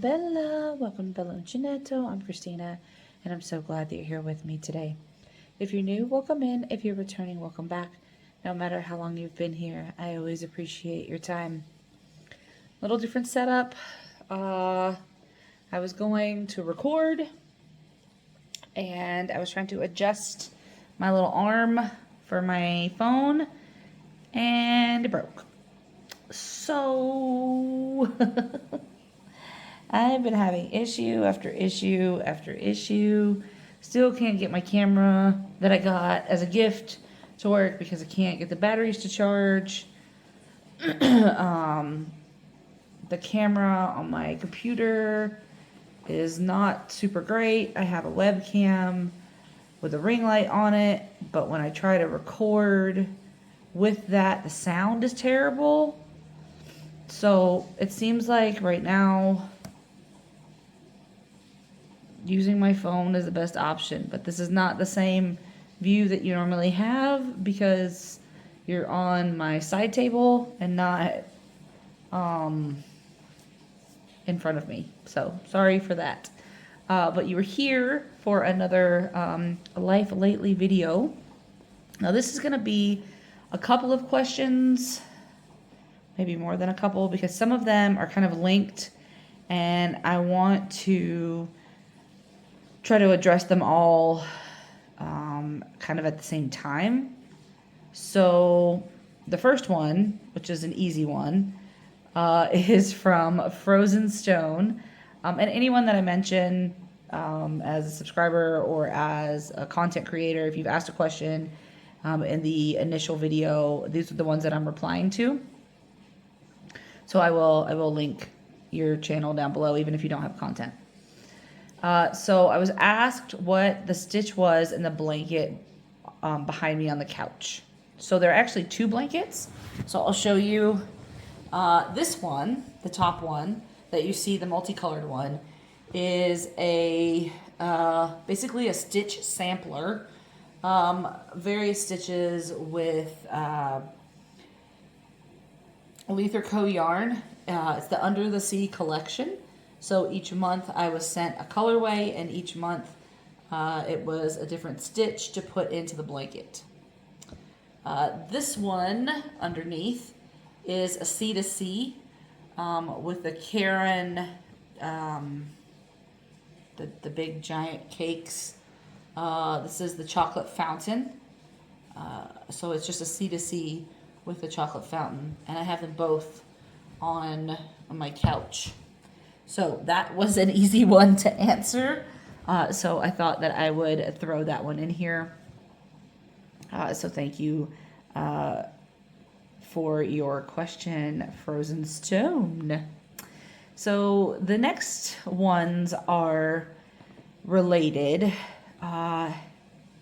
Bella. Welcome to Bella Uncinetto. I'm Christina, and I'm so glad that you're here with me today. If you're new, welcome in. If you're returning, welcome back. No matter how long you've been here, I always appreciate your time. Little different setup. I was going to record, and I was trying to adjust my little arm for my phone, and it broke. So I've been having issue after issue after issue. Still can't get my camera that I got as a gift to work because I can't get the batteries to charge. The camera on my computer is not super great. I have a webcam with a ring light on it, but when I try to record with that, the sound is terrible. So it seems like right now using my phone is the best option, but this is not the same view that you normally have because you're on my side table and not in front of me. So sorry for that. But you were here for another Life Lately video. Now this is going to be a couple of questions, maybe more than a couple, because some of them are kind of linked and I want to try to address them all kind of at the same time. So the first one, which is an easy one, is from Frozen Stone. And anyone that I mention as a subscriber or as a content creator, if you've asked a question in the initial video, these are the ones that I'm replying to. So I will link your channel down below, even if you don't have content. So I was asked what the stitch was in the blanket behind me on the couch. So there are actually two blankets. So I'll show you this one, the top one that you see, the multicolored one, is a basically a stitch sampler. Various stitches with Lether Co yarn. It's the Under the Sea collection. So each month I was sent a colorway, and each month it was a different stitch to put into the blanket. This one underneath is a C to C with the Karen, the big giant cakes. This is the chocolate fountain. So it's just a C to C with the chocolate fountain, and I have them both on my couch. So that was an easy one to answer. So I thought that I would throw that one in here. So thank you for your question, Frozen Stone. So the next ones are related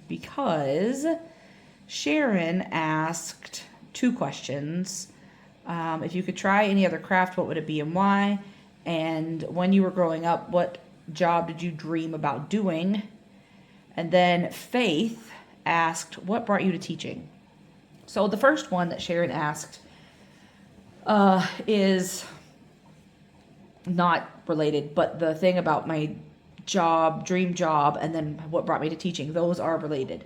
because Sharon asked two questions. If you could try any other craft, what would it be and why? And when you were growing up, what job did you dream about doing? And then Faith asked, what brought you to teaching? So the first one that Sharon asked is not related, but the thing about my job, dream job, and then what brought me to teaching, those are related.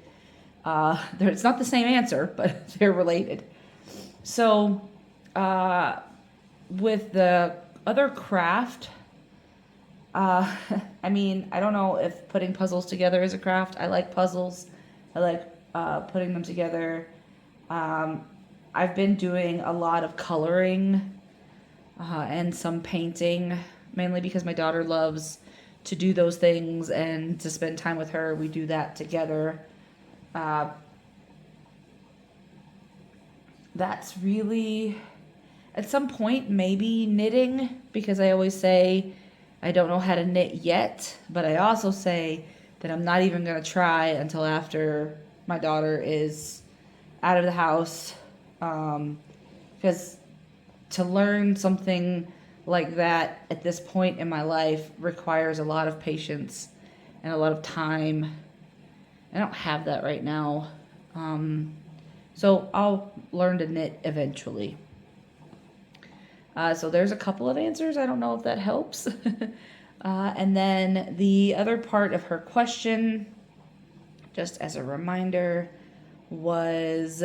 It's not the same answer, but they're related. So with the other craft, I mean, I don't know if putting puzzles together is a craft. I like puzzles. I like putting them together. I've been doing a lot of coloring and some painting, mainly because my daughter loves to do those things and to spend time with her. We do that together. That's really, at some point, maybe knitting, because I always say I don't know how to knit yet, but I also say that I'm not even going to try until after my daughter is out of the house, because to learn something like that at this point in my life requires a lot of patience and a lot of time. I don't have that right now. So I'll learn to knit eventually. So there's a couple of answers. I don't know if that helps. And then the other part of her question, just as a reminder, was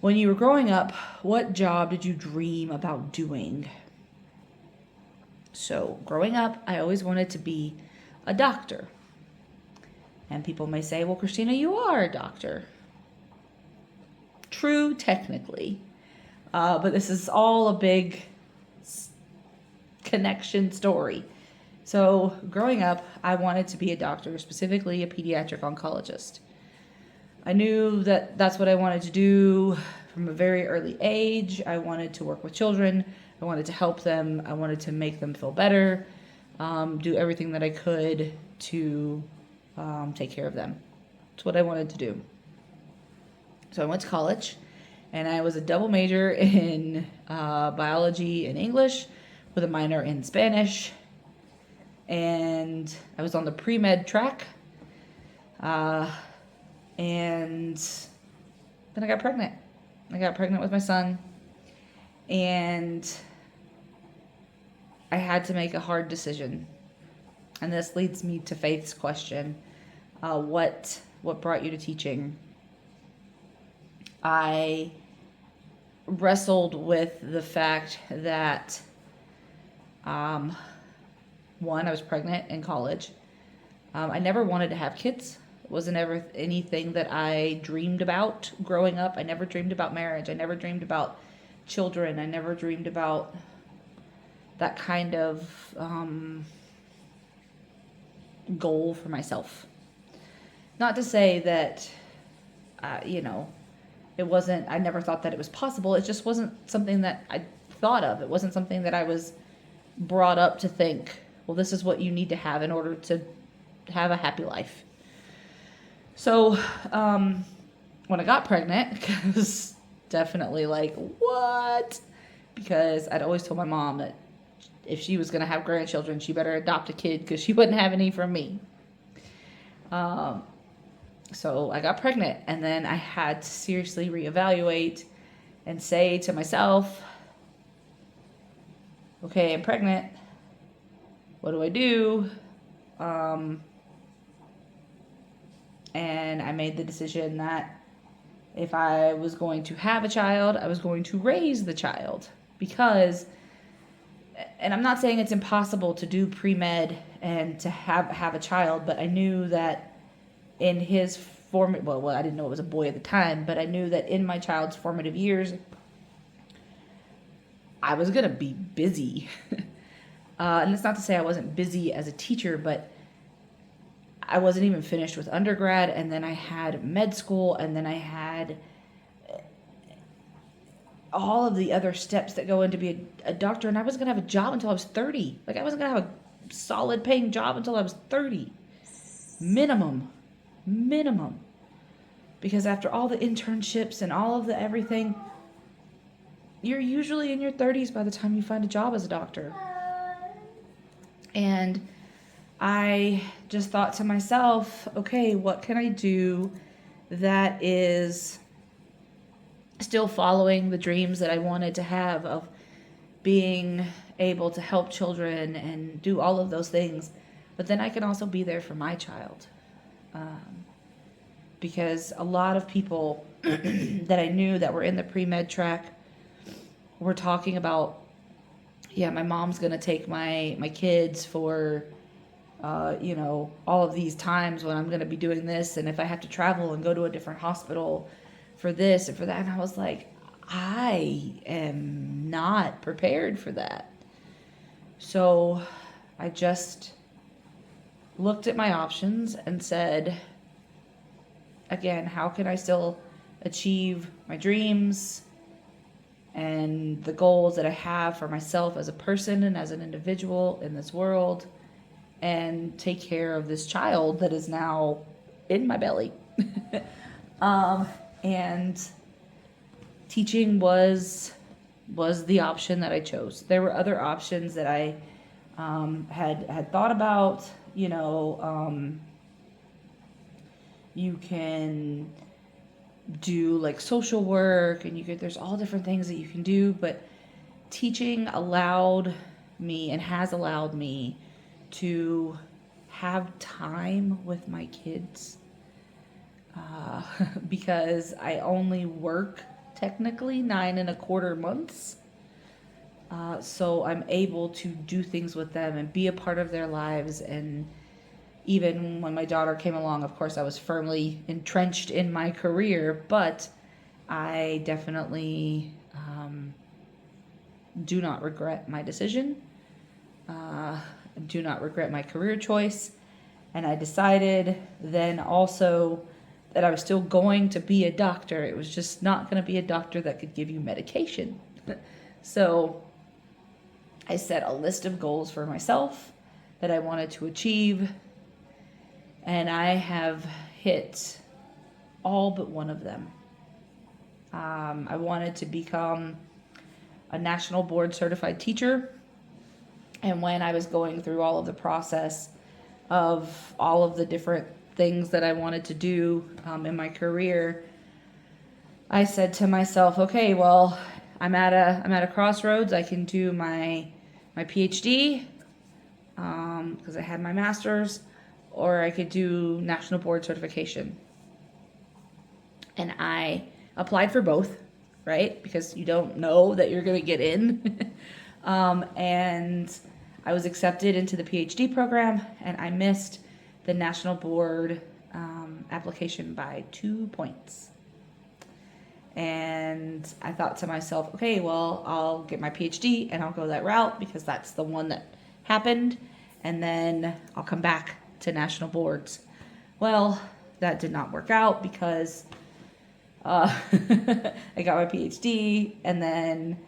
when you were growing up, what job did you dream about doing? So growing up, I always wanted to be a doctor. And people may say, well, Christina, you are a doctor. True, technically. But this is all a big connection story. So growing up, I wanted to be a doctor, specifically a pediatric oncologist. I knew that that's what I wanted to do from a very early age. I wanted to work with children. I wanted to help them. I wanted to make them feel better, do everything that I could to take care of them. That's what I wanted to do. So I went to college, and I was a double major in biology and English with a minor in Spanish. And I was on the pre-med track. And then I got pregnant. I got pregnant with my son. And I had to make a hard decision. And this leads me to Faith's question. What brought you to teaching? I wrestled with the fact that, one, I was pregnant in college. I never wanted to have kids. It wasn't ever anything that I dreamed about growing up. I never dreamed about marriage. I never dreamed about children. I never dreamed about that kind of goal for myself. Not to say that, it wasn't, I never thought that it was possible. It just wasn't something that I thought of. It wasn't something that I was brought up to think, well, this is what you need to have in order to have a happy life. So, when I got pregnant, because definitely like, what? Because I'd always told my mom that if she was going to have grandchildren, she better adopt a kid because she wouldn't have any from me. So I got pregnant, and then I had to seriously reevaluate and say to myself, okay, I'm pregnant. What do I do? And I made the decision that if I was going to have a child, I was going to raise the child. Because, and I'm not saying it's impossible to do pre-med and to have a child, but I knew that in his well, I didn't know it was a boy at the time, but I knew that in my child's formative years, I was going to be busy. And it's not to say I wasn't busy as a teacher, but I wasn't even finished with undergrad, and then I had med school, and then I had all of the other steps that go into be a doctor, and I wasn't going to have a job until I was 30. Like, I wasn't going to have a solid paying job until I was 30. Minimum. Because after all the internships and all of the everything, you're usually in your 30s by the time you find a job as a doctor. And I just thought to myself, okay, what can I do that is still following the dreams that I wanted to have of being able to help children and do all of those things, but then I can also be there for my child. Because a lot of people that I knew that were in the pre-med track were talking about, yeah, my mom's going to take my kids for, all of these times when I'm going to be doing this. And if I have to travel and go to a different hospital for this and for that. And I was like, I am not prepared for that. So I just looked at my options and said, again, how can I still achieve my dreams and the goals that I have for myself as a person and as an individual in this world, and take care of this child that is now in my belly. And teaching was the option that I chose. There were other options that I had thought about. You can do like social work, and there's all different things that you can do, but teaching allowed me and has allowed me to have time with my kids, because I only work technically 9.25 months. So I'm able to do things with them and be a part of their lives. And even when my daughter came along, of course, I was firmly entrenched in my career, but I definitely do not regret my decision. Do not regret my career choice. And I decided then also that I was still going to be a doctor. It was just not going to be a doctor that could give you medication. So I set a list of goals for myself that I wanted to achieve, and I have hit all but one of them. I wanted to become a national board certified teacher, and when I was going through all of the process of all of the different things that I wanted to do in my career, I said to myself, okay, well, I'm at a crossroads. I can do my PhD because I had my master's, or I could do national board certification. And I applied for both, right? Because you don't know that you're going to get in. And I was accepted into the PhD program, and I missed the national board application by 2 points. And I thought to myself, okay, well, I'll get my PhD and I'll go that route because that's the one that happened. And then I'll come back to national boards. Well, that did not work out because I got my PhD, and then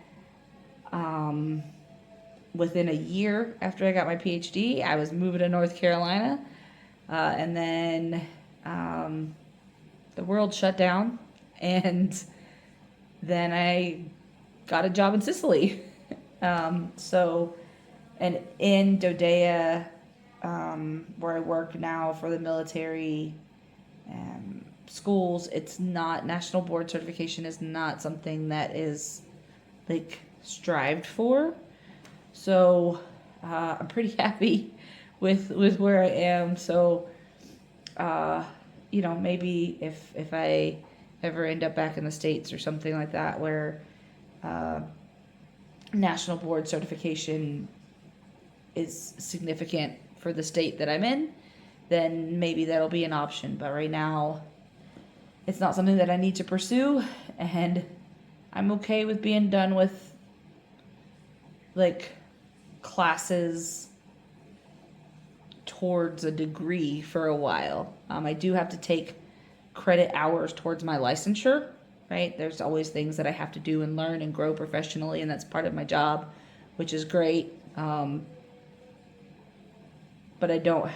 within a year after I got my PhD, I was moving to North Carolina. And then the world shut down, and then I got a job in Sicily. And in Dodea, where I work now for the military schools, it's not, national board certification is not something that is like strived for. So I'm pretty happy with where I am. So maybe if I ever end up back in the States or something like that, where national board certification is significant for the state that I'm in, then maybe that'll be an option. But right now, it's not something that I need to pursue, and I'm okay with being done with like classes towards a degree for a while. I do have to take credit hours towards my licensure, right? There's always things that I have to do and learn and grow professionally, and that's part of my job, which is great. But I don't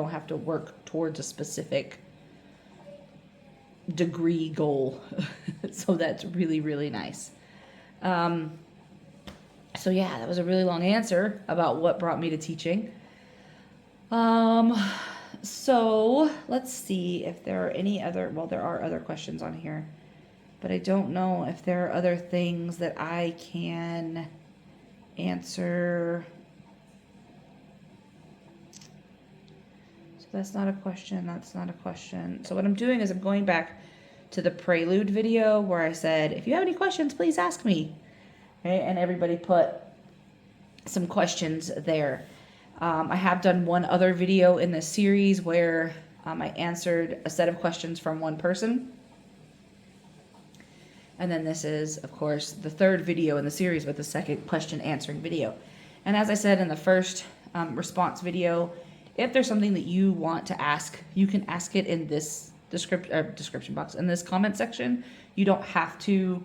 have to work towards a specific degree goal. So that's really, really nice. So yeah, that was a really long answer about what brought me to teaching. So let's see if there are any other, well, there are other questions on here, but I don't know if there are other things that I can answer. So that's not a question. That's not a question. So what I'm doing is I'm going back to the prelude video where I said, if you have any questions, please ask me. Okay, and everybody put some questions there. I have done one other video in this series where I answered a set of questions from one person. And then this is, of course, the third video in the series with the second question answering video. And as I said in the first response video, if there's something that you want to ask, you can ask it in this description box, in this comment section. You don't have to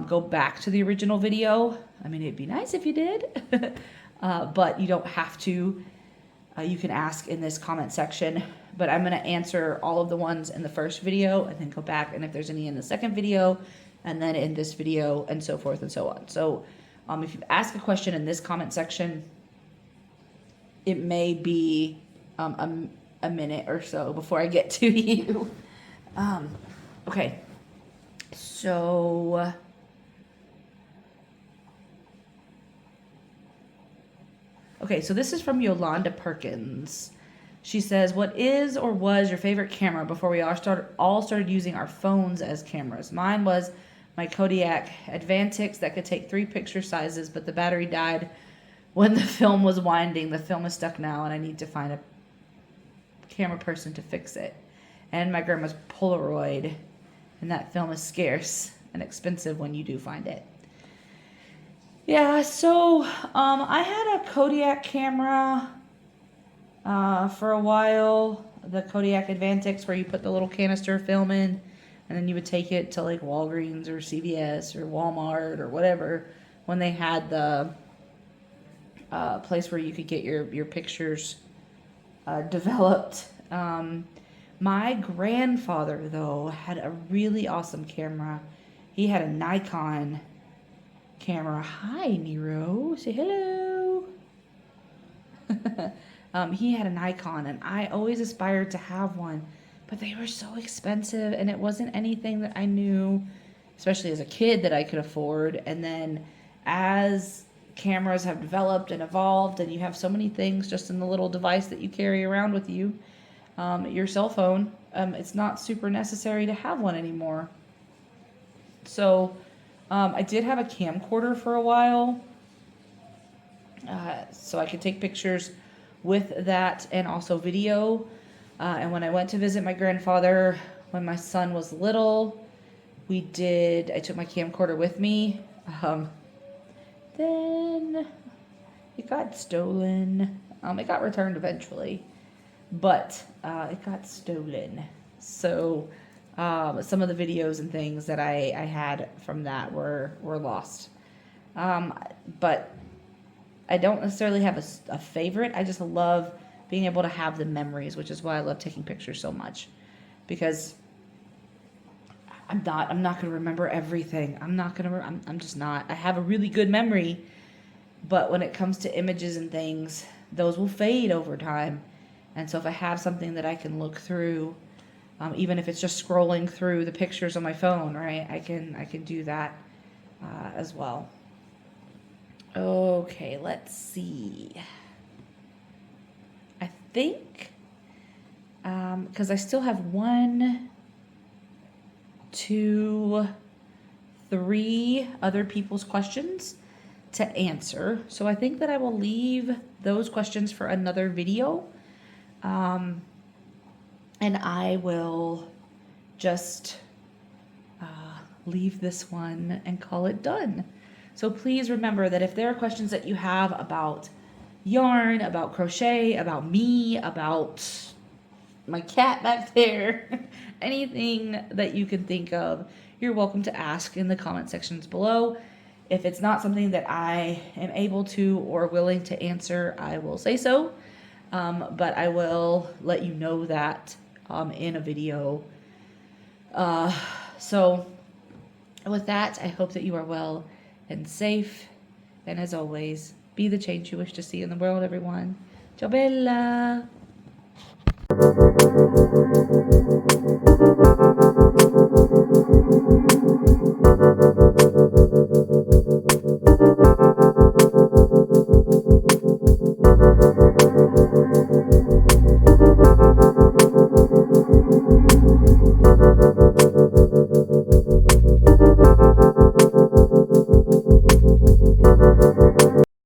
go back to the original video. I mean, it'd be nice if you did. But you don't have to. You can ask in this comment section, but I'm going to answer all of the ones in the first video and then go back, and if there's any in the second video, and then in this video, and so forth and so on. So if you ask a question in this comment section, it may be a minute or so before I get to you. Okay, so Okay, so this is from Yolanda Perkins. She says, what is or was your favorite camera before we all started using our phones as cameras? Mine was my Kodac Advantix that could take 3 picture sizes, but the battery died when the film was winding. The film is stuck now, and I need to find a camera person to fix it. And my grandma's Polaroid, and that film is scarce and expensive when you do find it. Yeah, so I had a Kodac camera for a while, the Kodac Advantix, where you put the little canister of film in, and then you would take it to like Walgreens or CVS or Walmart or whatever, when they had the place where you could get your pictures developed. My grandfather, though, had a really awesome camera. He had a Nikon camera. Hi, Nero. Say hello. He had a Nikon, and I always aspired to have one, but they were so expensive, and it wasn't anything that I knew, especially as a kid, that I could afford. And then as cameras have developed and evolved, and you have so many things just in the little device that you carry around with you, your cell phone, it's not super necessary to have one anymore. So I did have a camcorder for a while, so I could take pictures with that and also video. And when I went to visit my grandfather when my son was little, I took my camcorder with me. Then it got stolen. It got returned eventually, but it got stolen. So some of the videos and things that I had from that were lost. But I don't necessarily have a favorite. I just love being able to have the memories, which is why I love taking pictures so much, because I'm not going to remember everything. I'm just not. I have a really good memory, but when it comes to images and things, those will fade over time. And so if I have something that I can look through, even if it's just scrolling through the pictures on my phone, right, I can do that as well. Okay, let's see. I think, because I still have 1, 2, 3 other people's questions to answer. So I think that I will leave those questions for another video. And I will just leave this one and call it done. So please remember that if there are questions that you have about yarn, about crochet, about me, about my cat back there, anything that you can think of, you're welcome to ask in the comment sections below. If it's not something that I am able to or willing to answer, I will say so. But I will let you know that in a video. So with that, I hope that you are well and safe. And as always, be the change you wish to see in the world, everyone. Ciao bella!